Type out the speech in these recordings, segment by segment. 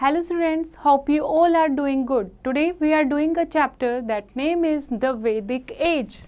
Hello students, hope you all are doing good. Today we are doing a chapter that name is the Vedic Age.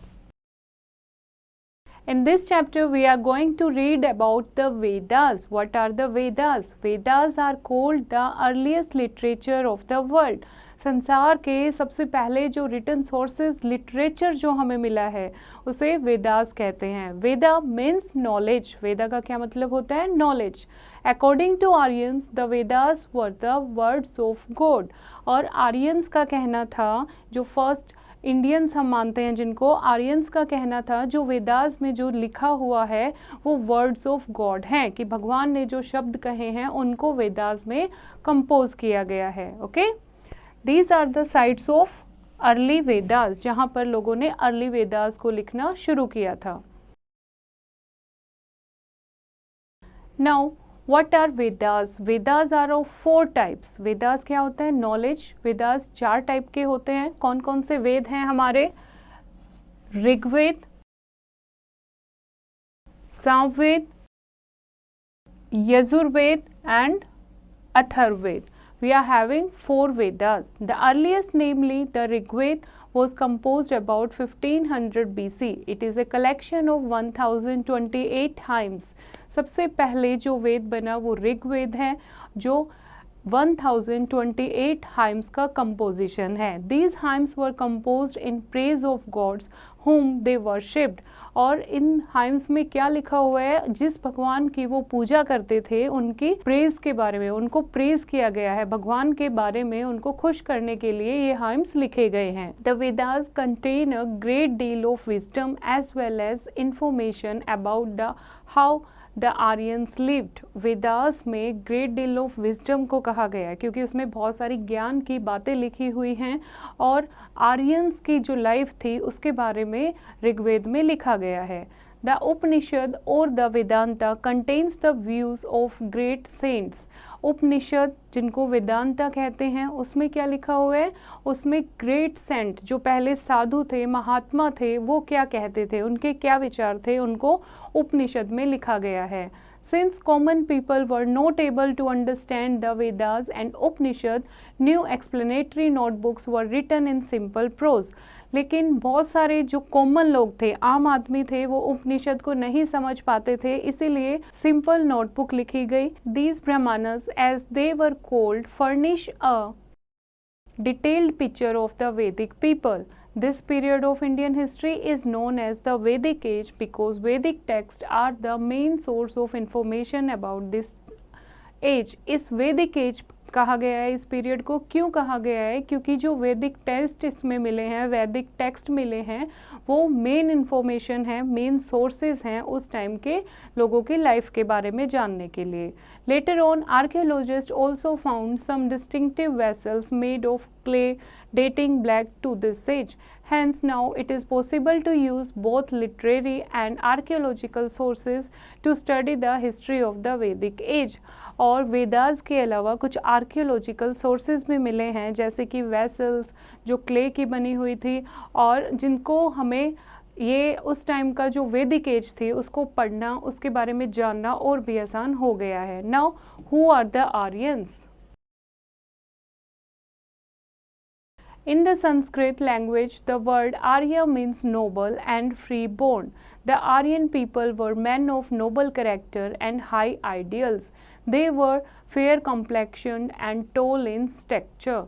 In this chapter we are going to read about the Vedas. What are the Vedas? Vedas are called the earliest literature of the world. संसार के सबसे पहले जो written sources literature जो हमें मिला है उसे वेदास कहते हैं. वेदा मीन्स नॉलेज. वेदा का क्या मतलब होता है? Knowledge. According to Aryans the Vedas were the words of God. और आर्यंस का कहना था, जो फर्स्ट इंडियंस हम मानते हैं जिनको, आर्यंस का कहना था जो वेदास में जो लिखा हुआ है वो वर्ड्स ऑफ गॉड हैं, कि भगवान ने जो शब्द कहे हैं उनको वेदास में कंपोज किया गया है. Okay, these are the sites of early Vedas, जहाँ पर लोगों ने अर्ली वेदास को लिखना शुरू किया था. Now What are Vedas? Vedas are of 4 types. Vedas क्या होता है? नॉलेज. वेदास 4 टाइप के होते हैं. कौन कौन से वेद हैं हमारे? Rigveda, Samaveda, Yajurveda and Atharvaveda. We are having 4 Vedas. The earliest, namely the Rigved, was composed about 1500 BC. It is a collection of 1028 hymns. सबसे पहले जो वेद बना वो ऋग्वेद है, जो 1028 hymns का composition है. These hymns were composed in praise of gods whom they worshipped. और इन hymns में क्या लिखा हुआ है? जिस भगवान की वो पूजा करते थे उनकी प्रेज के बारे में, उनको प्रेज किया गया है, भगवान के बारे में उनको खुश करने के लिए ये hymns लिखे गए हैं. The Vedas contain a great deal of wisdom as well as information about the how the Aryans lived. Vedas में ग्रेट डील ऑफ विजडम को कहा गया है क्योंकि उसमें बहुत सारी ज्ञान की बातें लिखी हुई हैं और आर्यंस की जो लाइफ थी उसके बारे में ऋग्वेद में लिखा गया है. द उपनिषद और the Vedanta contains the views of great saints. Upanishad जिनको वेदांता कहते हैं उसमें क्या लिखा हुआ है? उसमें ग्रेट सेंट जो पहले साधु थे, महात्मा थे, वो क्या कहते थे, उनके क्या विचार थे, उनको उपनिषद में लिखा गया है. Since common people were not able to understand the Vedas and Upanishad, new explanatory notebooks were written in simple prose. लेकिन बहुत सारे जो कॉमन लोग थे, आम आदमी थे, वो उपनिषद को नहीं समझ पाते थे, इसीलिए सिंपल नोटबुक लिखी गई. These brahmanas, as they were called, furnish a detailed picture of the Vedic people. This period of Indian history is known as the Vedic Age because Vedic texts are the main source of information about this age. इस Vedic Age कहा गया है इस period को. क्यों कहा गया है? क्योंकि जो वैदिक टेक्स्ट इसमें मिले हैं, वैदिक टेक्स्ट मिले हैं, वो मेन इंफॉर्मेशन है, मेन सोर्सेज हैं उस टाइम के लोगों की लाइफ के बारे में जानने के लिए. Later on archaeologist also found some distinctive vessels made of clay dating back to this age. Hence now it is possible to use both literary and archaeological sources to study the history of the Vedic age. और वेदास के अलावा कुछ archaeological sources भी मिले हैं, जैसे कि vessels जो क्ले की बनी हुई थी और जिनको हमें ये उस टाइम का जो वैदिक एज थी उसको पढ़ना, उसके बारे में जानना और भी आसान हो गया है. Now who are the Aryans? In the Sanskrit language, the word Arya means noble and free-born. The Aryan people were men of noble character and high ideals. They were fair-complexioned and tall in stature.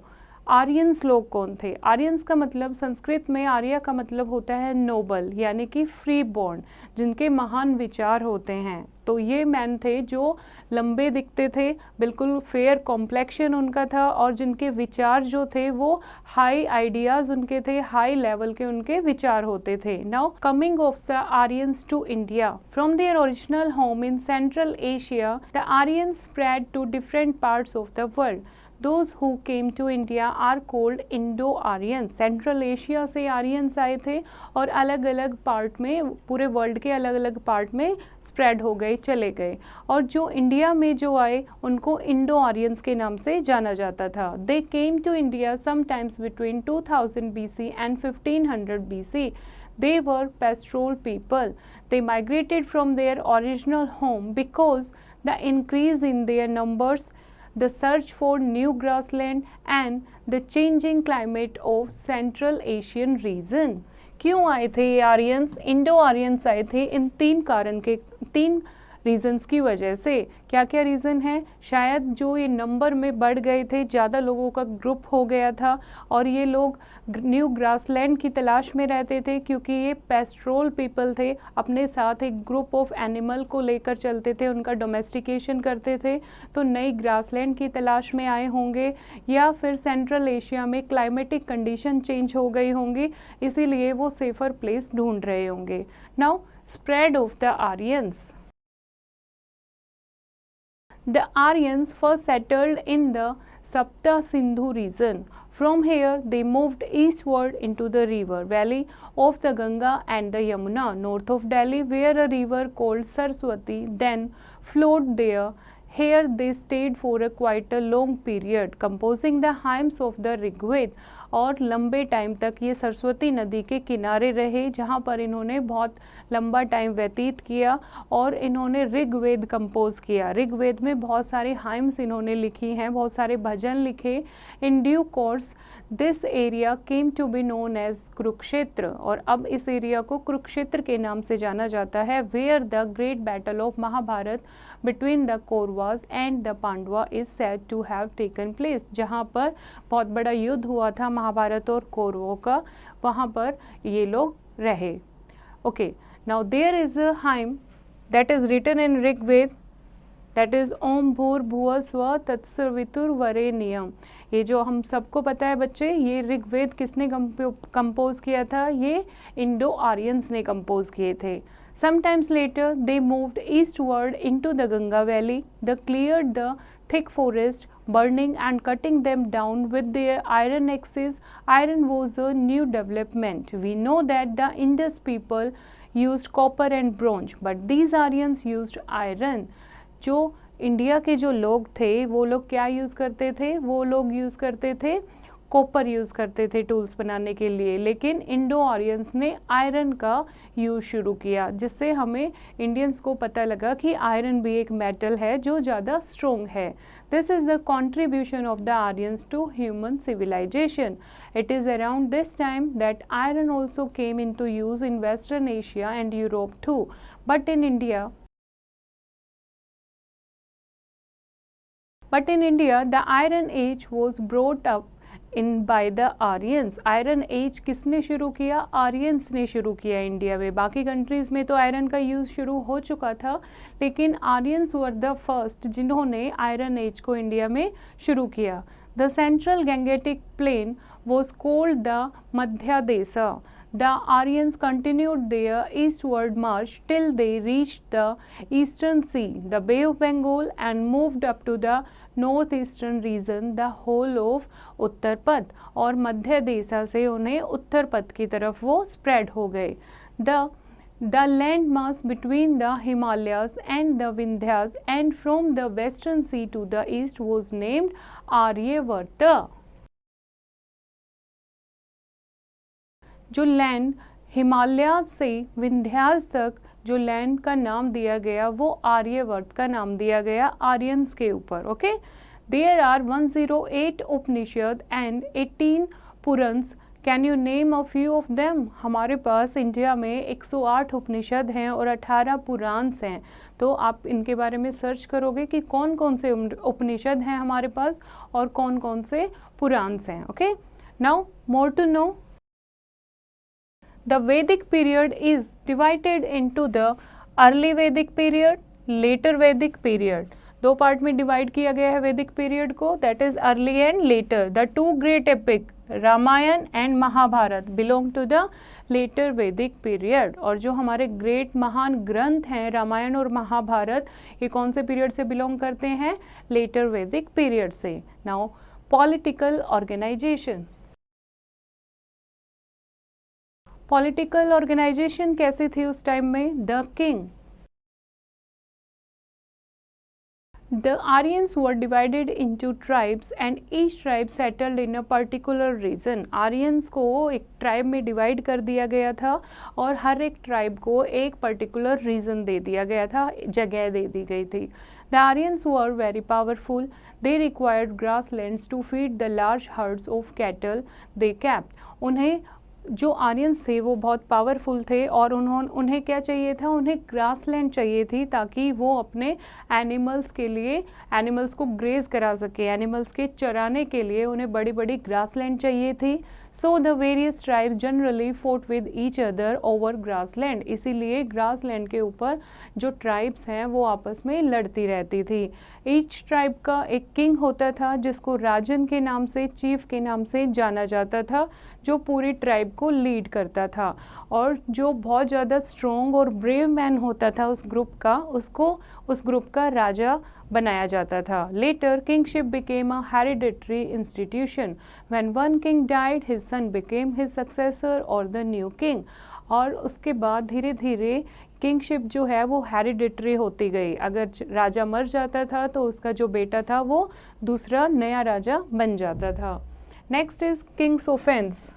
Aryans लोग कौन थे? Aryans का मतलब संस्कृत में आर्य का मतलब होता है नोबल, यानी कि फ्री बॉर्न, जिनके महान विचार होते हैं. तो ये मैन थे जो लंबे दिखते थे, बिल्कुल फेयर कॉम्प्लेक्शन उनका था और जिनके विचार जो थे वो हाई आइडियाज उनके थे, हाई लेवल के उनके विचार होते थे. Now coming of the Aryans to India. From their original home in Central Asia, the Aryans spread to different parts of the world. Those who came to India are called Indo-Aryans. Central Asia से Aryans आए थे और अलग अलग part में, पूरे world के अलग अलग पार्ट में स्प्रेड हो गए, चले गए. और जो इंडिया में जो आए उनको इंडो आर्यंस के नाम से जाना जाता था. They came to India sometimes between 2000 BC and 1500 BC. They were pastoral people. They migrated from their original home because the increase in their numbers the search for new grassland and the changing climate of Central Asian region। क्यों आए थे ये Aryans? Indo Aryans आए थे इन तीन regions की वजह से। क्या क्या रीज़न है? शायद जो ये नंबर में बढ़ गए थे, ज़्यादा लोगों का ग्रुप हो गया था और ये लोग न्यू ग्रासलैंड की तलाश में रहते थे, क्योंकि ये पेस्ट्रोल पीपल थे, अपने साथ एक ग्रुप ऑफ एनिमल को लेकर चलते थे, उनका डोमेस्टिकेशन करते थे, तो नई ग्रासलैंड की तलाश में आए होंगे, या फिर सेंट्रल एशिया में क्लाइमेटिक कंडीशन चेंज हो गई होंगी, इसीलिए वो सेफर प्लेस ढूंढ रहे होंगे। Now spread of the Aryans. The Aryans first settled in the Sapta Sindhu region. From here, they moved eastward into the river valley of the Ganga and the Yamuna, north of Delhi, where a river called Saraswati then flowed there. Here they stayed for quite a long period, composing the hymns of the Rigved। और लंबे time तक ये सरस्वती नदी के किनारे रहे, जहाँ पर इन्होंने बहुत लंबा टाइम व्यतीत किया और इन्होंने ऋग्वेद कंपोज किया। ऋग्वेद में बहुत सारे हाइम्स इन्होंने लिखी हैं, बहुत सारे भजन लिखे। In due course this area came to be known as Kurukshetra, और अब इस एरिया को कुरुक्षेत्र के नाम से जाना जाता है। Where the great battle of Mahabharata between the Kauravas and the Pandava is said to have taken place, जहाँ पर बहुत बड़ा युद्ध हुआ था महाभारत और कौरवों का, वहाँ पर ये लोग रहे। Okay, now there is a hymn that is written in Rigveda, that is Om Bhur Bhuva स्व तत्सवितुर्वरेण्यम। ये जो हम सबको पता है बच्चे, ये ऋग्वेद किसने कंपोज किया था? ये इंडो आर्यंस ने कंपोज किए थे। Sometimes later they moved eastward into the Ganga valley. They cleared the thick forest, burning and cutting them down with their iron axes. Iron was a new development. We know that the Indus people used copper and bronze, but these Aryans used iron. जो India के जो लोग थे वो लोग क्या use करते थे? वो लोग यूज़ करते थे कॉपर यूज़ करते थे टूल्स बनाने के लिए, लेकिन इंडो आर्यंस ने आयरन का यूज़ शुरू किया, जिससे हमें इंडियंस को पता लगा कि आयरन भी एक मेटल है जो ज़्यादा स्ट्रोंग है। This is the contribution of the Aryans to human civilisation. It is around this time that iron also came in to use in western Asia and Europe too, but in India the Iron Age was brought up in by the Aryans. Iron Age किसने शुरू किया? Aryans ने शुरू किया India में। बाकी countries में तो आयरन का यूज़ शुरू हो चुका था, लेकिन आर्यंस वर द फर्स्ट जिन्होंने आयरन एज को इंडिया में शुरू किया। The central Gangetic plain was called the Madhya Desha. The Aryans continued their eastward march till they reached the eastern sea, the Bay of Bengal, and moved up to the northeastern region, the whole of उत्तर पथ। और मध्य देशा से उन्हें उत्तर पथ की तरफ वो spread हो गए। The land mass between the Himalayas and the Vindhyas and from the western sea to the east was named Aryavarta। जो लैंड हिमालय से विंध्यास तक जो लैंड का नाम दिया गया वो आर्यवर्त का नाम दिया गया आर्यंस के ऊपर। Okay, there are 108 Upanishad and 18 Puranas. Can you name a few of them? हमारे पास इंडिया में 108 उपनिषद हैं और 18 पुराण्स हैं, तो आप इनके बारे में सर्च करोगे कि कौन कौन से उपनिषद हैं हमारे पास और कौन कौन से पुराण्स हैं। Okay, now more to know, the Vedic period is divided into the early Vedic period, later Vedic period। दो पार्ट में डिवाइड किया गया है वैदिक पीरियड को, that is early and later. The two great epic Ramayana and Mahabharata belong to the later Vedic period. और जो हमारे great महान ग्रंथ हैं रामायण और महाभारत, ये कौन से पीरियड से बिलोंग करते हैं? लेटर वैदिक पीरियड से। Now political organisation. Political organisation कैसी थी उस टाइम में? The king The Aryans were divided into tribes and each tribe settled in a particular region. Aryans को एक ट्राइब में डिवाइड कर दिया गया था और हर एक ट्राइब को एक पर्टिकुलर रीजन दे दिया गया था, जगह दे दी गई थी. The Aryans were very powerful. They required grasslands to feed the large herds of cattle they kept. उन्हें जो आर्यंस थे वो बहुत पावरफुल थे और उन्हें क्या चाहिए था, उन्हें ग्रासलैंड चाहिए थी ताकि वो अपने एनिमल्स के लिए, एनिमल्स को ग्रेज करा सके, एनिमल्स के चराने के लिए उन्हें बड़ी बड़ी ग्रासलैंड चाहिए थी. So the various tribes generally fought with each other over grassland. इसीलिए ग्रासलैंड के ऊपर जो ट्राइब्स हैं वो आपस में लड़ती रहती थी. ईच ट्राइब का एक किंग होता था जिसको राजन के नाम से, चीफ के नाम से जाना जाता था, जो पूरी ट्राइब को लीड करता था. और जो बहुत ज़्यादा स्ट्रॉन्ग और ब्रेव मैन होता था उस ग्रुप का, उसको उस ग्रुप का राजा बनाया जाता था. Later kingship became a hereditary institution. When one king died his son became his successor और द न्यू किंग. और उसके बाद धीरे धीरे किंगशिप जो है वो हेरिडिटरी होती गई. अगर राजा मर जाता था तो उसका जो बेटा था वो दूसरा नया राजा बन जाता था. Next is Kings offence.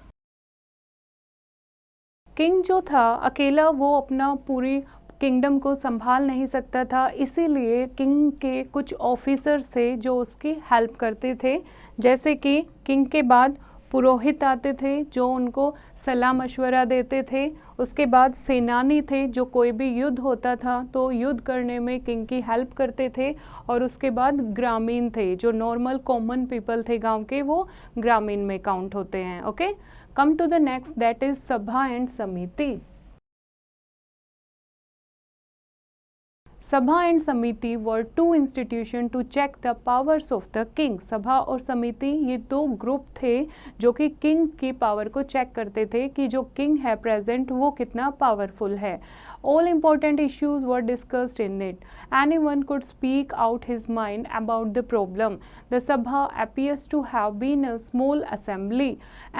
King जो था अकेला वो अपना पूरी किंगडम को संभाल नहीं सकता था, इसीलिए किंग के कुछ ऑफिसर्स थे जो उसकी हेल्प करते थे. जैसे कि किंग के बाद पुरोहित आते थे जो उनको सलाह मशवरा देते थे. उसके बाद सेनानी थे जो कोई भी युद्ध होता था तो युद्ध करने में किंग की हेल्प करते थे. और उसके बाद ग्रामीण थे, जो नॉर्मल कॉमन पीपल थे गांव के, वो ग्रामीण में काउंट होते हैं. Okay, come to the next, that is Sabha and Samiti. Sabha and Samiti were two institution to check the powers of the king. Sabha और समिति ये दो ग्रुप थे जो कि किंग की पावर को चेक करते थे कि जो किंग है प्रेजेंट वो कितना पावरफुल है. All important issues were discussed in it. Anyone could speak out his mind about the problem. The Sabha appears to have been a small assembly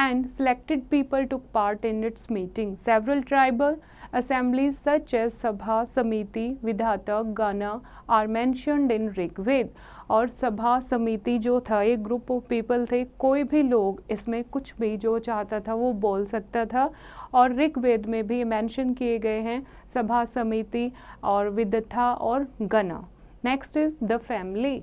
and selected people took part in its meeting. Several tribal assemblies such as Sabha, Samiti, Vidhata, Gana are mentioned in Rigved. और सभा समिति जो था ये group of people थे, कोई भी लोग इसमें कुछ भी जो चाहता था वो बोल सकता था. और ऋग्वेद में भी मेंशन किए गए हैं सभा, समिति और विदथा और गना. Next is the family.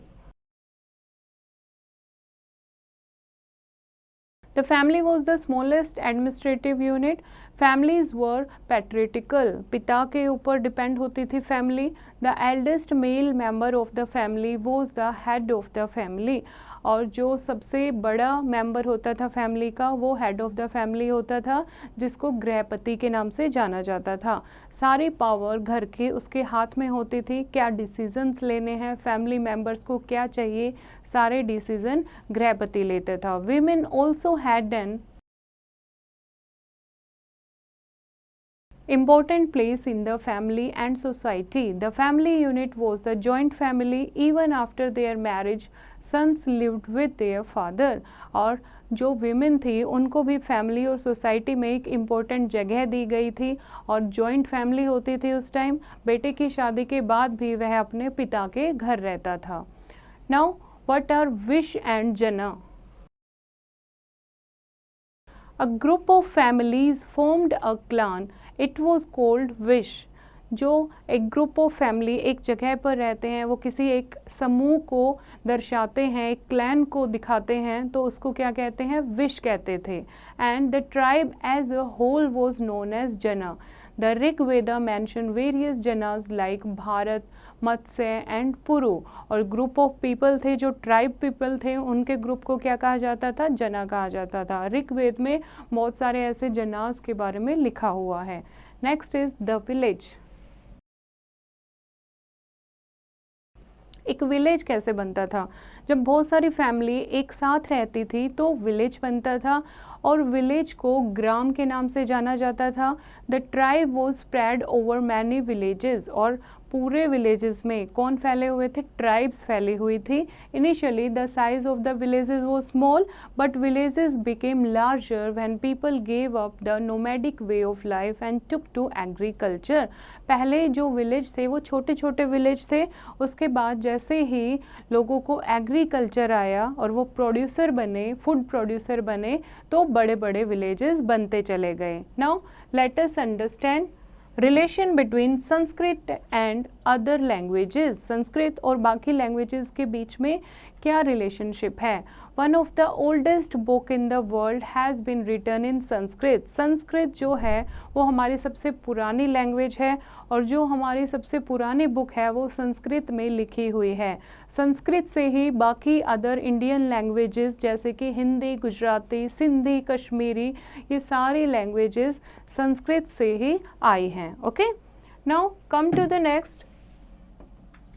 The family was the smallest administrative unit. Families were patriarchal. पिता के ऊपर डिपेंड होती थी family. The eldest male member of the family was the head of the family. और जो सबसे बड़ा मेंबर होता था फैमिली का वो हेड ऑफ द फैमिली होता था, जिसको गृहपति के नाम से जाना जाता था. सारी पावर घर के उसके हाथ में होती थी. क्या डिसीजंस लेने हैं, फैमिली मेंबर्स को क्या चाहिए, सारे डिसीजन गृहपति लेते था. Women also had an important place in the family and society. The family unit was the joint family. Even after their marriage, sons lived with their father. और जो विमेन थी उनको भी फैमिली और सोसाइटी में एक इम्पोर्टेंट जगह दी गई थी और जॉइंट फैमिली होती थी उस टाइम. बेटे की शादी के बाद भी वह अपने पिता के घर रहता था. Now what are vish and jana? A group of families formed a clan. It was called Vish. जो एक ग्रुप ऑफ फैमिली एक जगह पर रहते हैं, वो किसी एक समूह को दर्शाते हैं, एक क्लैन को दिखाते हैं, तो उसको क्या कहते हैं? विश कहते थे. And the tribe as a whole was known as Jana. The Rig Veda mention various Janas like Bharat, Matsya and Puru. और ग्रुप ऑफ पीपल थे जो ट्राइब पीपल थे, उनके ग्रुप को क्या कहा जाता था? जना कहा जाता था. ऋग्वेद में बहुत सारे ऐसे जनाज के बारे में लिखा हुआ है. Next is the village. एक विलेज कैसे बनता था? जब बहुत सारी फैमिली एक साथ रहती थी तो विलेज बनता था. और विलेज को ग्राम के नाम से जाना जाता था। The tribe was spread over many villages, और पूरे विलेजेस में कौन फैले हुए थे? ट्राइब्स फैली हुई थी। Initially the size of the villages was small but villages became larger when people gave up the nomadic way of life and took to agriculture. पहले जो विलेज थे वो छोटे छोटे विलेज थे, उसके बाद जैसे ही लोगों को एग्रीकल्चर आया और वो प्रोड्यूसर बने, फूड प्रोड्यूसर बने, तो बड़े बड़े विलेजेस बनते चले गए। Now let us understand relation between Sanskrit and other languages. Sanskrit और बाकी लैंग्वेजेस के बीच में क्या रिलेशनशिप है? One of the oldest book in the world has been written in Sanskrit. Sanskrit जो है वो हमारी सबसे पुरानी लैंग्वेज है, और जो हमारी सबसे पुरानी बुक है वो संस्कृत में लिखी हुई है। संस्कृत से ही बाकी अदर इंडियन लैंग्वेजेस जैसे कि हिंदी, गुजराती, सिंधी, कश्मीरी, ये सारी लैंग्वेजेस संस्कृत से ही आई हैं। Okay, now come to the next,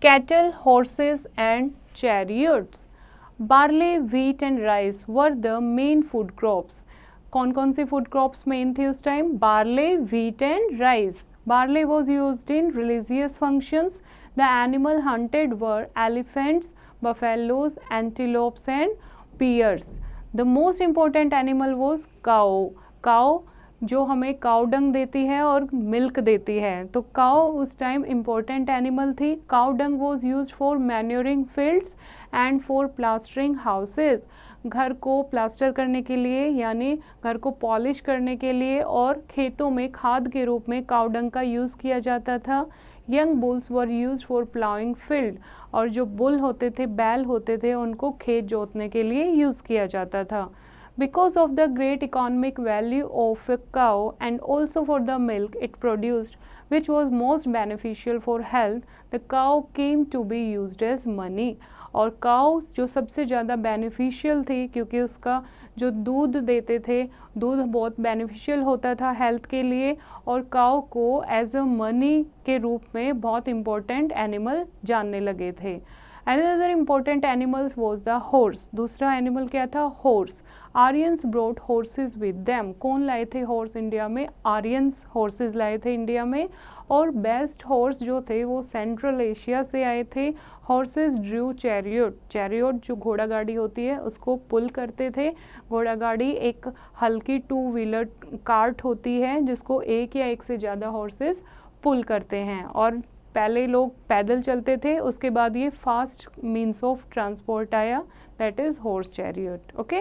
cattle, horses and chariots. Barley, wheat and rice were the main food crops. कौन कौन सी food crops main थी उस time? Barley, wheat and rice. Barley was used in religious functions. The animal hunted were elephants, buffaloes, antelopes and bears. The most important animal was cow. Cow जो हमें cow dung देती है और milk देती है, तो काउ उस time important animal थी। Cow dung was use for manuring fields and for plastering houses. घर को प्लास्टर करने के लिए, यानी घर को पॉलिश करने के लिए, और खेतों में खाद के रूप में काउ डंग का यूज़ किया जाता था। Young bulls were use for ploughing field, और जो बुल होते थे, बैल होते थे, उनको खेत जोतने के लिए यूज़ किया जाता था। Because of the great economic value of a cow and also for the milk it produced, which was most beneficial for health, the cow came to be used as money. और cow जो सबसे ज़्यादा beneficial थी क्योंकि उसका जो दूध देते थे, दूध बहुत बेनिफिशियल होता था हेल्थ के लिए, और काउ को एज अ मनी के रूप में बहुत इम्पोर्टेंट एनिमल जानने लगे थे। Another important animals was the horse. दूसरा एनिमल क्या था? Horse. Aryans brought horses with them. कौन लाए थे हॉर्स इंडिया में? आर्यंस हॉर्सेस लाए थे इंडिया में, और बेस्ट हॉर्स जो थे वो सेंट्रल एशिया से आए थे। Horses Drew chariot. चैरियट जो घोड़ा गाड़ी होती है उसको पुल करते थे। घोड़ा गाड़ी एक हल्की 2 व्हीलर कार्ट होती है जिसको एक या एक से ज़्यादा हॉर्सेस पुल करते हैं, और पहले लोग पैदल चलते थे, उसके बाद ये फास्ट मीन्स ऑफ ट्रांसपोर्ट आया, that is horse chariot. Okay,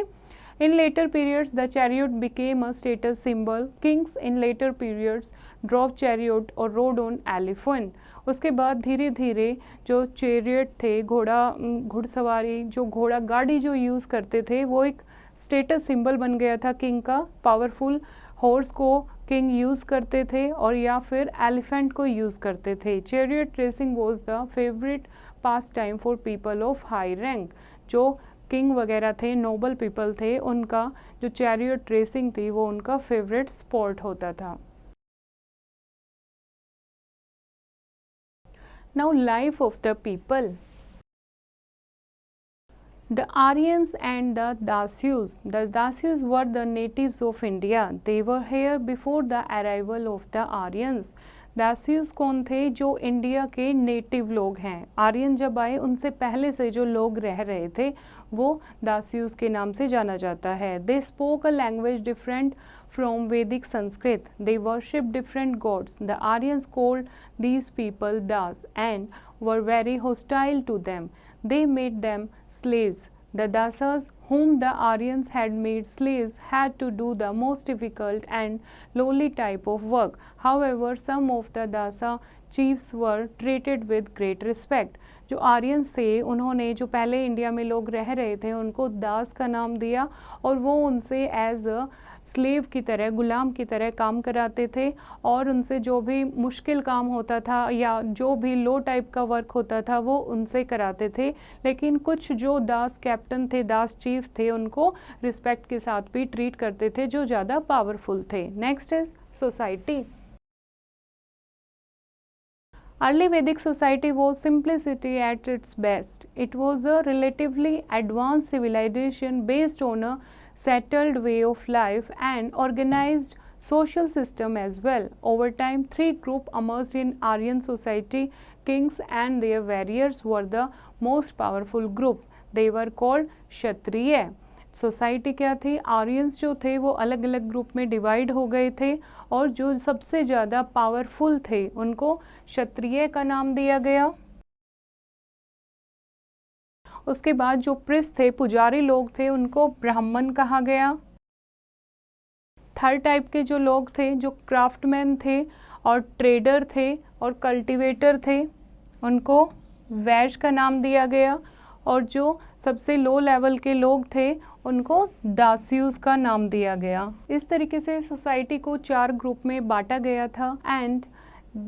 in later periods the chariot became a status symbol. Kings in later periods drove chariot और रोड ऑन एलिफेंट। उसके बाद धीरे धीरे जो चैरियट थे, घुड़सवारी, जो घोड़ा गाड़ी जो यूज़ करते थे, वो एक स्टेटस सिंबल बन गया था किंग का। पावरफुल हॉर्स को किंग यूज़ करते थे और या फिर एलिफेंट को यूज़ करते थे। Chariot racing was the favourite pass time for people of high rank. जो किंग वगैरह थे, नोबल पीपल थे, उनका जो चैरियट रेसिंग थी वो उनका फेवरेट स्पोर्ट होता था। Now life of the people. The Aryans and the Dasyus. The Dasyus were the natives of India. They were here before the arrival of the Aryans. दास्यूस कौन थे? जो इंडिया के native लोग हैं। आर्यन जब आए उनसे पहले से जो लोग रह रहे थे वो दास्यूस के नाम से जाना जाता है। They spoke a language different from Vedic Sanskrit. They worship different gods. The Aryans called these people Das and were very hostile to them. They made them slaves. The Dasas, whom the Aryans had made slaves, had to do the most difficult and lowly type of work. However, some of the Dasa chiefs were treated with great respect. जो Aryans थे उन्होंने, जो पहले India में लोग रह रहे थे, उनको दास का नाम दिया और वो उनसे एज अ स्लेव की तरह, गुलाम की तरह काम कराते थे, और उनसे जो भी मुश्किल काम होता था या जो भी लो टाइप का वर्क होता था वो उनसे कराते थे। लेकिन कुछ जो दास कैप्टन थे, दास चीफ थे, उनको रिस्पेक्ट के साथ भी ट्रीट करते थे जो ज़्यादा पावरफुल थे। Next is society. Early Vedic society was simplicity at its best. It was a relatively advanced civilization based on a settled way of life and organized social system as well. Over time, three groups emerged in Aryan society. Kings and their warriors were the most powerful group. They were called Kshatriya. Society क्या थी, Aryans जो थे वो अलग अलग group में divide हो गए थे और जो सबसे ज़्यादा पावरफुल थे उनको क्षत्रिय का नाम दिया गया. उसके बाद जो प्रिस्ट थे, पुजारी लोग थे, उनको ब्राह्मण कहा गया. थर्ड टाइप के जो लोग थे, जो क्राफ्टमैन थे और ट्रेडर थे और कल्टीवेटर थे, उनको वैश्य का नाम दिया गया. और जो सबसे लो लेवल के लोग थे उनको दास्यूस का नाम दिया गया. इस तरीके से सोसाइटी को 4 ग्रुप में बांटा गया था and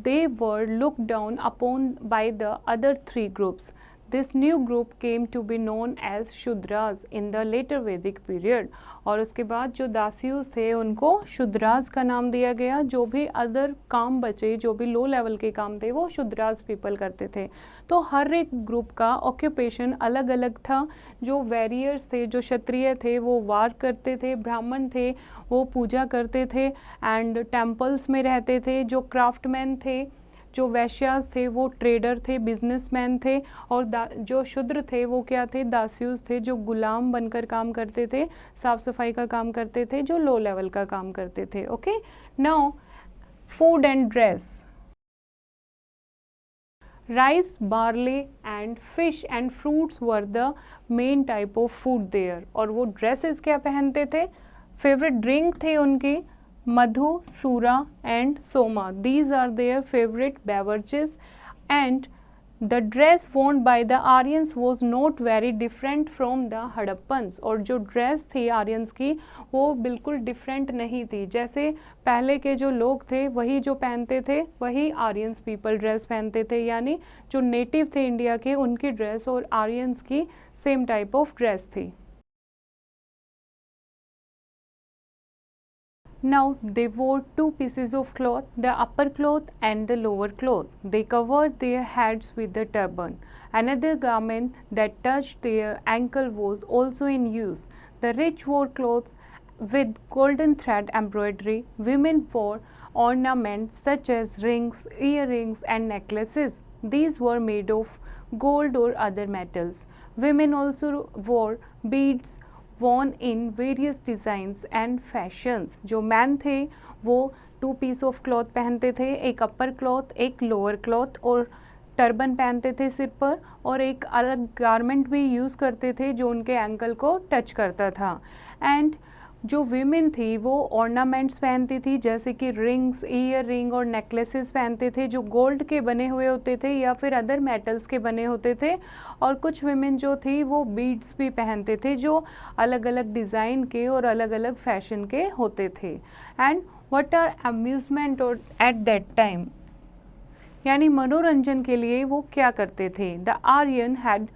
they were looked down upon by the other 3 groups. This new group came to be known as Shudras in the later Vedic period. और उसके बाद जो दास्यूस थे उनको शूद्रास का नाम दिया गया. जो भी अदर काम बचे, जो भी लो लेवल के काम थे, वो शूद्रास पीपल करते थे. तो हर एक ग्रुप का ऑक्यूपेशन अलग अलग था. जो वैरियर्स थे, जो क्षत्रिय थे, वो वार करते थे. ब्राह्मण थे, वो पूजा करते थे एंड टेम्पल्स में रहते थे. जो क्राफ्टमैन थे, जो वैश्यास थे, वो ट्रेडर थे, बिजनेसमैन थे. और जो शूद्र थे वो क्या थे, दास्यूस थे, जो गुलाम बनकर काम करते थे, साफ सफाई का काम करते थे, जो लो लेवल का काम करते थे. Okay, now food and dress. Rice, barley and fish and fruits were the main type of food there. और वो ड्रेसेस क्या पहनते थे, फेवरेट ड्रिंक थे उनकी मधु, सूरा and soma. These are their favorite beverages and the dress worn by the Aryans was not very different from the Hadappans. और जो ड्रेस थी आर्यंस की वो बिल्कुल डिफरेंट नहीं थी. जैसे पहले के जो लोग थे वही जो पहनते थे वही आर्यंस पीपल ड्रेस पहनते थे. यानी जो नेटिव थे इंडिया के उनकी ड्रेस और आर्यंस की सेम टाइप ऑफ ड्रेस थी. Now they wore 2 pieces of cloth, the upper cloth and the lower cloth. They covered their heads with the turban. Another garment that touched their ankle was also in use. The rich wore clothes with golden thread embroidery. Women wore ornaments such as rings, earrings and necklaces. These were made of gold or other metals. Women also wore beads worn in various designs and fashions. जो man थे वो 2 piece of cloth पहनते थे, एक अपर cloth, एक lower cloth और turban पहनते थे सिर पर और एक अलग गारमेंट भी यूज़ करते थे जो उनके एंकल को टच करता था. एंड जो वीमेन थी वो ऑर्नामेंट्स पहनती थी जैसे कि रिंग्स, ईयर रिंग और नेकलेसेस पहनते थे जो गोल्ड के बने हुए होते थे या फिर अदर मेटल्स के बने होते थे. और कुछ वीमेन जो थी वो बीड्स भी पहनते थे जो अलग अलग डिज़ाइन के और अलग अलग फैशन के होते थे. एंड व्हाट आर अम्यूजमेंट और एट दैट टाइम, यानी मनोरंजन के लिए वो क्या करते थे. The Aryan had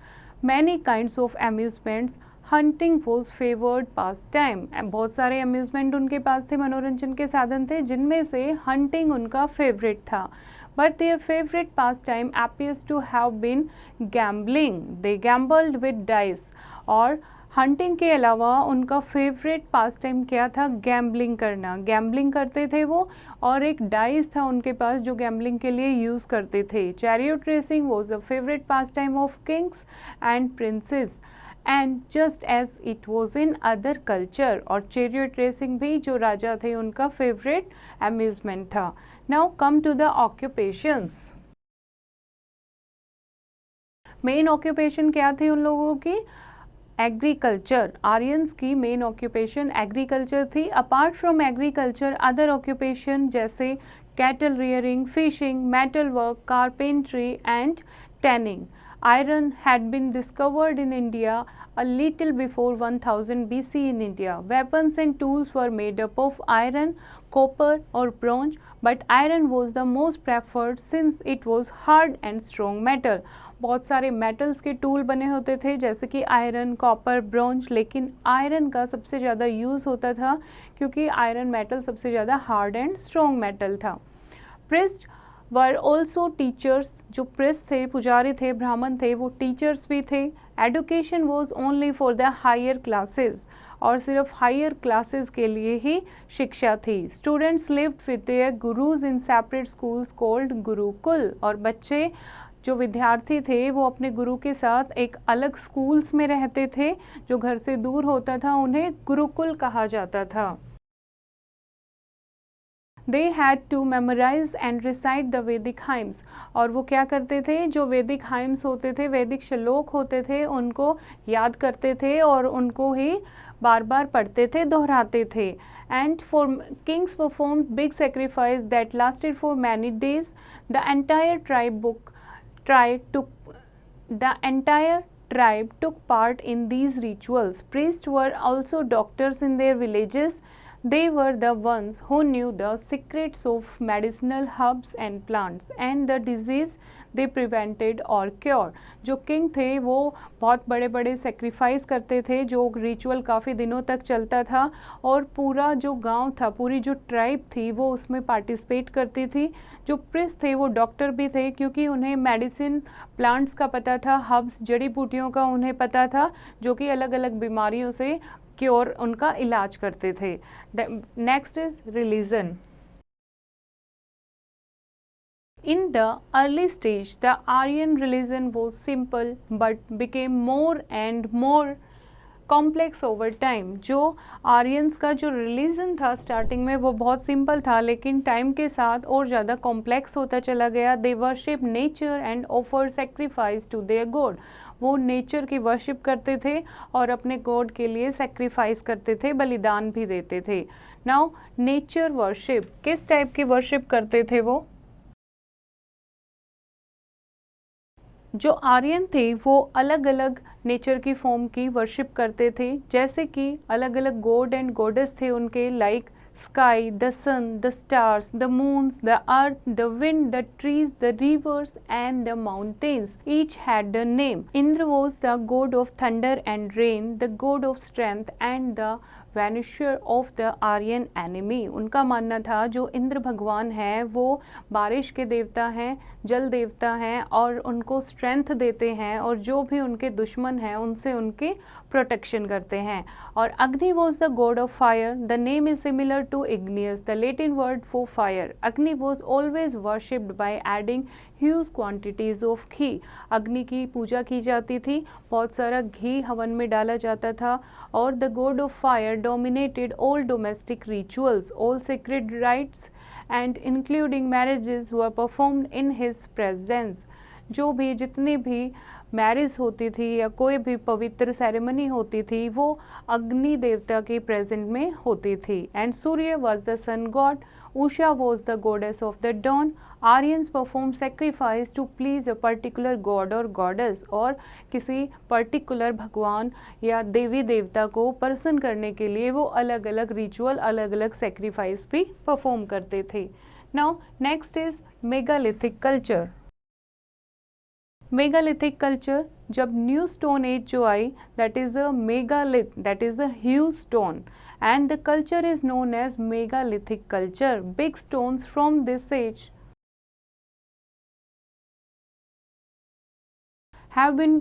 many kinds of amusements. Hunting was favoured pastime. बहुत सारे अम्यूजमेंट उनके पास थे, मनोरंजन के साधन थे जिनमें से हंटिंग उनका फेवरेट था. But their favourite pastime appears to have been gambling. They gambled with dice. और हंटिंग के अलावा उनका फेवरेट पास टाइम क्या था, गैम्बलिंग करना. गैम्बलिंग करते थे वो और एक डाइस था उनके पास जो गैम्बलिंग के लिए यूज़ करते थे. Chariot racing was a favourite pastime of kings and princes and just as it was in other culture. और चैरियट रेसिंग भी जो राजा थे उनका फेवरेट अम्यूजमेंट था. Now come to the occupations. Main occupation क्या थी उन लोगों की, एग्रीकल्चर. आर्यंस की मेन ऑक्यूपेशन एग्रीकल्चर थी. Apart from agriculture other occupation जैसे cattle rearing, fishing, metal work, carpentry and tanning. Iron had been discovered in India a little before 1000 BC in India. Weapons and tools were made up of iron, copper or bronze, but iron was the most preferred since it was hard and strong metal. बहुत सारे metals के tool बने होते थे जैसे कि iron, copper, bronze, लेकिन iron का सबसे ज़्यादा यूज़ होता था क्योंकि आयरन मेटल सबसे ज़्यादा हार्ड एंड स्ट्रॉन्ग मेटल था. Priest were also teachers. जो प्रिस्ट थे, पुजारी थे, ब्राह्मण थे, वो टीचर्स भी थे. Education was only for the higher classes, और सिर्फ हायर क्लासेस के लिए ही शिक्षा थी। Students lived with their gurus in separate schools called gurukul, और बच्चे जो विद्यार्थी थे वो अपने गुरु के साथ एक अलग स्कूल्स में रहते थे, जो घर से दूर होता था उन्हें गुरुकुल कहा जाता था। They had to memorize and recite the Vedic hymns, और वो क्या करते थे, जो वैदिक हाइम्स होते थे, वैदिक श्लोक होते थे, उनको याद करते थे और उनको ही बार बार पढ़ते थे, दोहराते थे। And for kings performed big sacrifice that lasted for many days. The entire tribe took part in these rituals. Priests were also doctors in their villages. They were the ones who knew the secrets of medicinal herbs and plants and the disease they prevented or cured. जो king थे वो बहुत बड़े बड़े sacrifice करते थे, जो ritual काफ़ी दिनों तक चलता था, और पूरा जो गांव था, पूरी जो ट्राइब थी वो उसमें पार्टिसिपेट करती थी। जो प्रिस्ट थे वो डॉक्टर भी थे, क्योंकि उन्हें मेडिसिन प्लांट्स का पता था, हर्ब्स जड़ी बूटियों का उन्हें पता था, जो कि अलग अलग बीमारियों से क्योर उनका इलाज करते थे। Next is religion. In the early stage, the Aryan religion was simple but became more and more complex over time. जो आर्यंस का जो रिलीजन था स्टार्टिंग में वो बहुत सिंपल था, लेकिन टाइम के साथ और ज़्यादा कॉम्प्लेक्स होता चला गया। They worship nature and offer sacrifice to their god. वो नेचर की वर्शिप करते थे और अपने गॉड के लिए सेक्रीफाइस करते थे, बलिदान भी देते थे। नाउ नेचर वर्शिप, किस टाइप की वर्शिप करते थे वो? जो आर्यन थे वो अलग अलग नेचर की फॉर्म की वर्शिप करते थे, जैसे कि अलग अलग गॉड एंड गॉडेस थे उनके, like sky, the sun, the stars, the moons, the earth, the wind, the trees, the rivers and the mountains. Each had the name. Indra was the god of thunder and rain, the god of strength and the vanisher of the Aryan enemy. उनका मानना था जो इंद्र भगवान है वो बारिश के देवता हैं, जल देवता हैं, और उनको स्ट्रेंथ देते हैं, और जो भी उनके दुश्मन हैं उनसे उनके प्रोटेक्शन करते हैं। और Agni was the god of fire, the name is similar to igneous, the Latin word for fire. Agni was always worshipped by adding huge quantities of ghee. Agni की पूजा की जाती थी, बहुत सारा घी हवन में डाला जाता था। और the god of fire dominated all domestic rituals, all sacred rites and including marriages were performed in his presence. जो भी जितनी भी मैरिज होती थी या कोई भी पवित्र सेरेमनी होती थी वो अग्नि देवता के प्रेजेंट में होती थी। And Surya was the sun god, Usha was the goddess of the dawn. Aryans perform sacrifice to please a particular god और गॉडेस, और किसी पर्टिकुलर भगवान या देवी देवता को प्रसन्न करने के लिए वो अलग अलग रिचुअल, अलग अलग सेक्रीफाइस भी परफॉर्म करते थे। Now next is megalithic culture. Megalithic culture, जब न्यू स्टोन एज जो आई, that is a megalith, that is a huge stone, and the culture is known as megalithic culture. Big stones from this age have been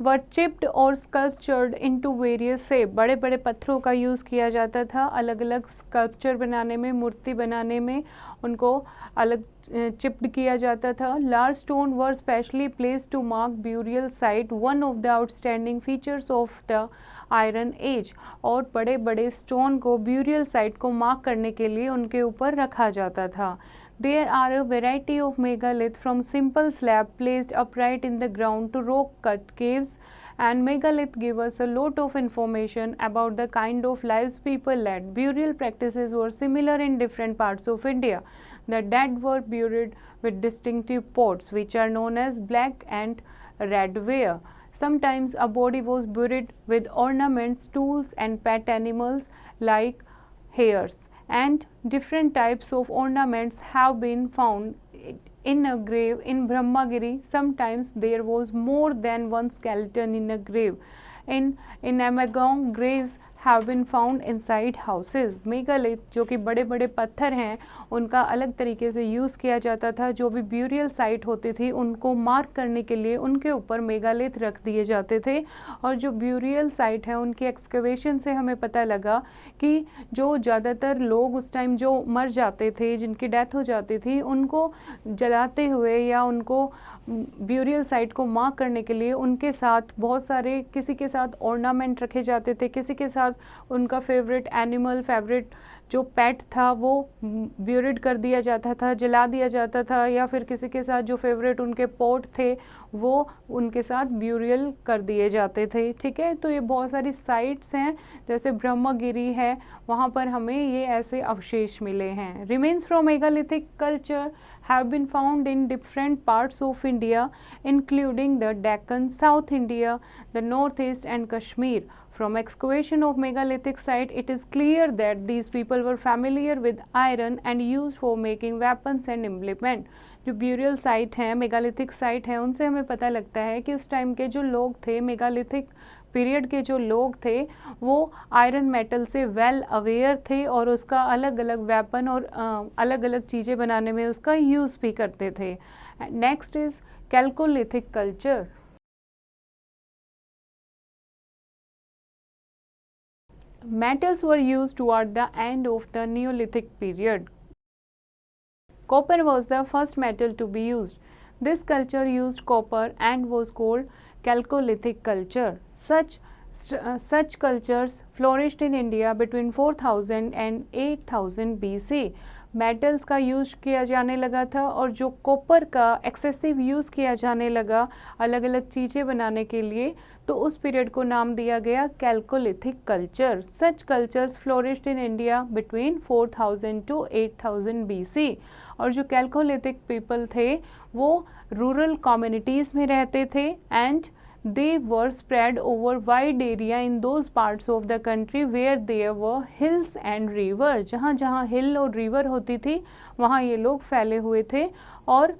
were chipped और sculptured into various shape। बड़े बड़े पत्थरों का use किया जाता था अलग अलग स्कल्पचर बनाने में, मूर्ति बनाने में, उनको अलग चिप्ड किया जाता था। Large stone were specially place to mark burial site, one of the outstanding features of the Iron Age. और बड़े बड़े स्टोन को ब्यूरियल साइट को मार्क करने के लिए उनके ऊपर रखा जाता था। There are a variety of megalith, from simple slab placed upright in the ground to rock cut caves, and megalith give us a lot of information about the kind of lives people led. Burial practices were similar in different parts of India. The dead were buried with distinctive pots which are known as black and red ware. Sometimes a body was buried with ornaments, tools and pet animals like hares. And different types of ornaments have been found in a grave in Brahmagiri. Sometimes there was more than one skeleton in a grave. In Amagong, graves have been found inside houses. Megalith जो कि बड़े बड़े पत्थर हैं उनका अलग तरीके से यूज़ किया जाता था। जो भी ब्यूरियल साइट होती थी उनको मार्क करने के लिए उनके ऊपर मेगालिथ रख दिए जाते थे। और जो ब्यूरियल साइट है उनकी एक्सकवेशन से हमें पता लगा कि जो ज़्यादातर लोग उस टाइम जो मर जाते थे, जिनकी डेथ हो जाती थी, उनको जलाते हुए या उनको ब्यूरियल साइट को मार्क करने के लिए उनके साथ बहुत सारे, किसी के साथ ऑर्नामेंट रखे जाते थे, किसी के साथ उनका फेवरेट एनिमल, फेवरेट जो पेट था वो ब्यूरिड कर दिया जाता था, जला दिया जाता था, या फिर किसी के साथ जो फेवरेट उनके पोट थे वो उनके साथ ब्यूरियल कर दिए जाते थे। ठीक है, तो ये बहुत सारी साइट्स हैं, जैसे ब्रह्मगिरी है, वहाँ पर हमें ये ऐसे अवशेष मिले हैं। Remains from megalithic culture have been found in different parts of India, including the Deccan, South India, the Northeast and Kashmir. From excavation of megalithic site, it is clear that these people were familiar with iron and used for making weapons and implement. जो burial site हैं, megalithic site हैं, उनसे हमें पता लगता है कि उस टाइम के जो लोग थे, मेगालिथिक पीरियड के जो लोग थे, वो आयरन मेटल से वेल अवेयर थे और उसका अलग अलग वेपन और अलग अलग चीज़ें बनाने में उसका यूज़ भी करते थे। Next is chalcolithic culture. Metals were used toward the end of the Neolithic period. Copper was the first metal to be used. This culture used copper and was called Chalcolithic culture. Such cultures flourished in India between 4000 and 8000 BC. Metals का use किया जाने लगा था और जो copper का excessive use किया जाने लगा अलग अलग चीज़ें बनाने के लिए, तो उस पीरियड को नाम दिया गया chalcolithic culture. Such cultures flourished in India between 4000 to 8000 BC। और जो कैल्कोलिथिक पीपल थे वो रूरल कम्युनिटीज़ में रहते थे and they were spread over wide area in those parts of the country where there were hills and river। जहाँ जहाँ हिल और रिवर होती थी वहाँ ये लोग फैले हुए थे और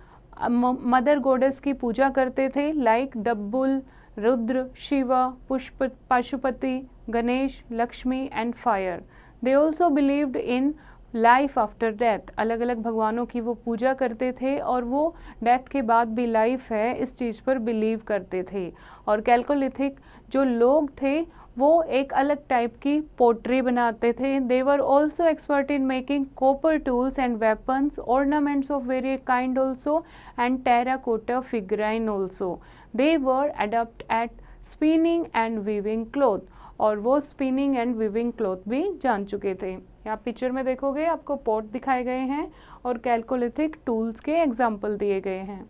मदर गॉडेस की पूजा करते थे, like the bull, Rudra, Shiva, Pashupati, Ganesh, Lakshmi and fire. They also believed in life after death. अलग अलग भगवानों की वो पूजा करते थे और वो डेथ के बाद भी लाइफ है इस चीज़ पर बिलीव करते थे। और कैल्कोलिथिक जो लोग थे वो एक अलग टाइप की पोट्री बनाते थे। They were also expert in making copper tools and weapons, ornaments of various kind also and terracotta figurine also. They were adept at spinning and weaving cloth, और वो स्पिनिंग एंड वीविंग क्लॉथ भी जान चुके थे। यहाँ picture में देखोगे आपको पॉट दिखाए गए हैं और कैल्कोलिथिक टूल्स के एग्जाम्पल दिए गए हैं।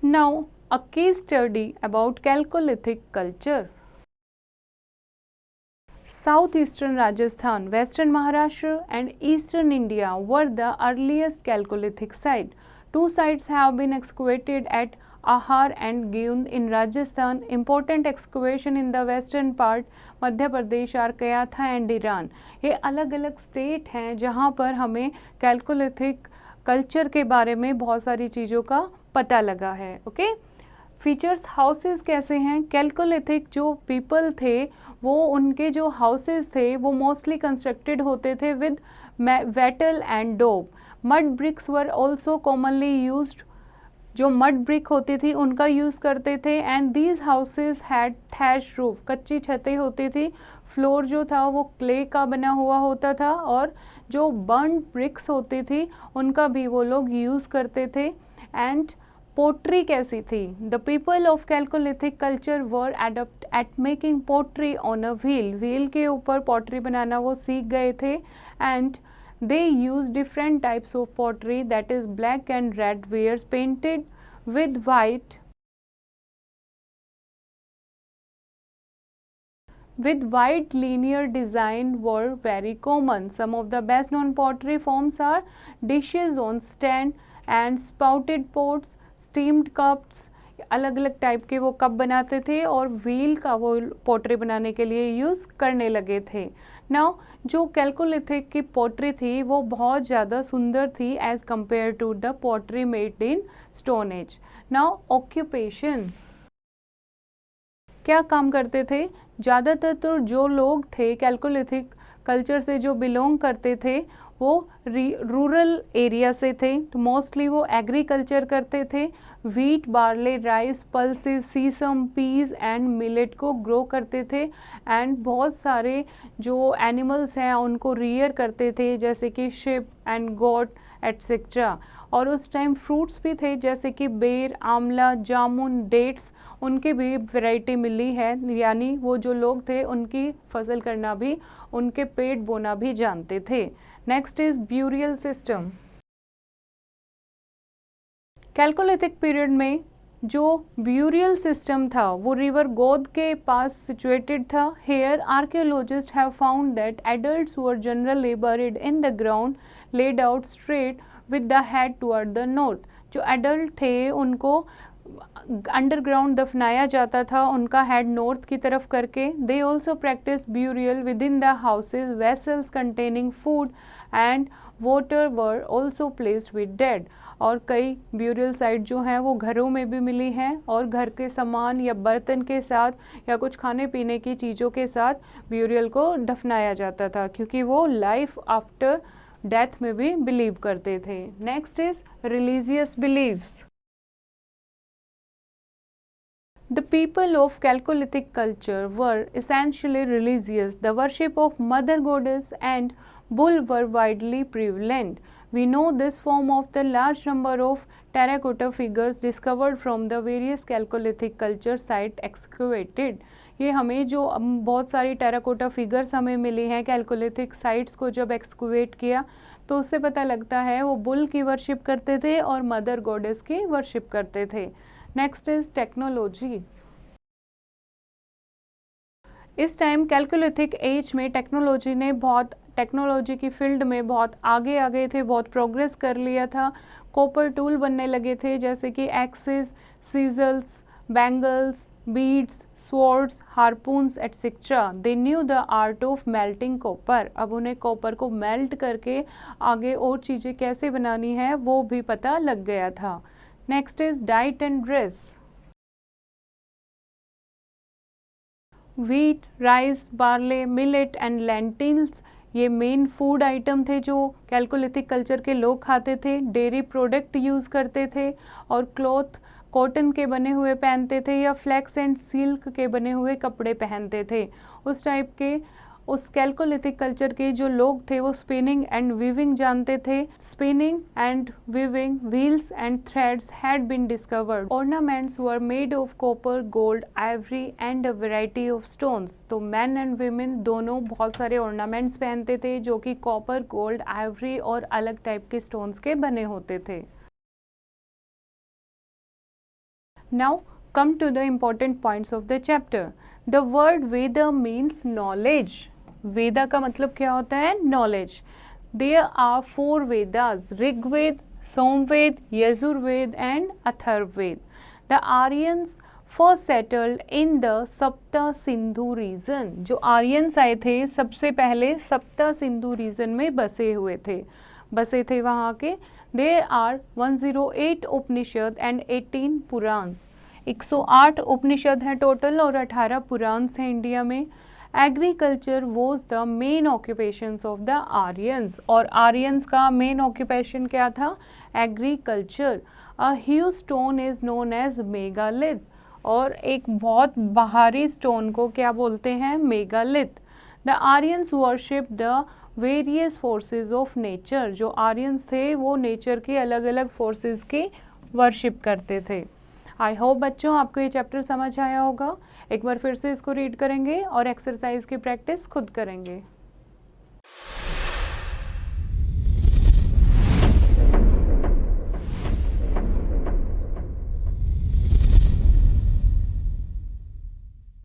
Now a case study about chalcolithic culture. South eastern Rajasthan, western Maharashtra and eastern India were the earliest chalcolithic site. Two sites have been excavated at Ahar and Gyund in Rajasthan. Important excavation in the western part, Madhya Pradesh, आर्कयाथा and Iran. ये अलग अलग state हैं जहाँ पर हमें chalcolithic culture के बारे में बहुत सारी चीज़ों का पता लगा है। ओके, फीचर्स, हाउसेस कैसे हैं? कैल्कोलिथिक जो पीपल थे वो उनके जो हाउसेस थे वो मोस्टली कंस्ट्रक्टेड होते थे with wattle and daub. Mud bricks were also commonly used, जो मड ब्रिक होती थी उनका यूज़ करते थे। And these houses had thatch roof, कच्ची छतें होती थी। फ्लोर जो था वो क्ले का बना हुआ होता था और जो बर्न ब्रिक्स होती थी उनका भी वो लोग यूज़ करते थे। एंड पोट्री कैसी थी? The people of chalcolithic culture were adept at making pottery on a wheel. Wheel के ऊपर पोट्री बनाना वो सीख गए थे। And they use different types of pottery, that is black and red wares painted with white linear design were very common. Some of the best known pottery forms are dishes on stand and spouted pots, steamed cups। अलग अलग type के वो cup बनाते थे और wheel का वो pottery बनाने के लिए यूज़ करने लगे थे। नाउ जो कैल्कोलिथिक की पोट्री थी वो बहुत ज़्यादा सुंदर थी as compare to the pottery made in Stone Age. Now occupation, क्या काम करते थे? ज़्यादातर तो जो लोग थे कैल्कोलिथिक कल्चर से जो बिलोंग करते थे वो रूरल एरिया से थे, तो मोस्टली वो एग्रीकल्चर करते थे। Wheat, barley, rice, pulses, sesame, peas and millet को ग्रो करते थे। एंड बहुत सारे जो एनिमल्स हैं उनको रियर करते थे, जैसे कि शिप एंड गोट एटसेट्रा। और उस टाइम फ्रूट्स भी थे, जैसे कि बेर, आंवला, जामुन, डेट्स, उनकी भी वैरायटी मिली है। यानी वो जो लोग थे उनकी फसल करना भी, उनके पेट बोना भी जानते थे। Next is burial system. Chalcolithic period में जो ब्यूरियल सिस्टम था वो रिवर गोद के पास सिचुएटेड था। Here archaeologist have found that adults were generally buried in the ground laid out straight with the head toward the north. जो adult थे उनको अंडरग्राउंड दफनाया जाता था, उनका हेड नॉर्थ की तरफ करके। They also practice burial with in the houses, vessels containing food and water were also placed with dead. और कई ब्यूरियल साइट जो हैं वो घरों में भी मिली हैं, और घर के सामान या बर्तन के साथ या कुछ खाने पीने की चीज़ों के साथ ब्यूरियल को दफनाया जाता था, क्योंकि वो लाइफ आफ्टर डेथ में भी बिलीव करते थे। Next is religious beliefs. The people of Chalcolithic culture were essentially religious. The worship of Mother Goddess and bull were widely prevalent. We know this form of the large number of terracotta figures discovered from the various Chalcolithic culture site excavated. ये हमें जो बहुत सारी terracotta figures हमें मिली हैं chalcolithic sites को जब excavate किया, तो उससे पता लगता है वो बुल की वर्शिप करते थे और मदर गॉडेस की वर्शिप करते थे। Next is technology. इस टाइम कैल्कोलिथिक एज में टेक्नोलॉजी की फील्ड में बहुत आगे आ गए थे, बहुत प्रोग्रेस कर लिया था। कॉपर टूल बनने लगे थे, जैसे कि axes, chisels, bangles, beads, swords, harpoons etcetera. They knew the art of melting copper. अब उन्हें कॉपर को मेल्ट करके आगे और चीज़ें कैसे बनानी है वो भी पता लग गया था। Next is diet and dress. Wheat, rice, barley, millet and lentils ये मेन फूड आइटम थे जो कैल्कोलिथिक कल्चर के लोग खाते थे। डेयरी प्रोडक्ट यूज़ करते थे, और क्लॉथ कॉटन के बने हुए पहनते थे या फ्लैक्स एंड सिल्क के बने हुए कपड़े पहनते थे। उस टाइप के उस कैल्कोलिथिक कल्चर के जो लोग थे वो स्पिनिंग एंड वीविंग जानते थे। Spinning and weaving wheels and threads had been discovered. Ornaments were made of copper, gold, ivory and a variety of stones. तो मैन एंड वीमेन दोनों बहुत सारे ऑर्नामेंट्स पहनते थे जो कि कॉपर, गोल्ड, आइवरी और अलग टाइप के स्टोन्स के बने होते थे। Now come to the important points of the chapter. The word Veda means knowledge. वेदा का मतलब क्या होता है? knowledge. There are 4 Vedas: Rigved, Somved, Yajurved and Atharvaved. The Aryans first settled in the Sapta Sindhu region. जो Aryans आए थे सबसे पहले सप्ता सिंधु रीजन में बसे थे वहाँ के। There are 108 Upanishad and 18 Puranas. 108 उपनिषद हैं टोटल और 18 पुराण्स हैं इंडिया में। Agriculture was the main occupations of the Aryans, और आर्यंस का मेन ऑक्यूपेशन क्या था? Agriculture. A huge stone is known as megalith, और एक बहुत भारी स्टोन को क्या बोलते हैं? Megalith. The Aryans worship the various forces of nature. जो आर्यंस थे वो नेचर के अलग अलग फोर्सेस की वर्शिप करते थे। आई होप बच्चों आपको ये चैप्टर समझ आया होगा। एक बार फिर से इसको रीड करेंगे और एक्सरसाइज की प्रैक्टिस खुद करेंगे।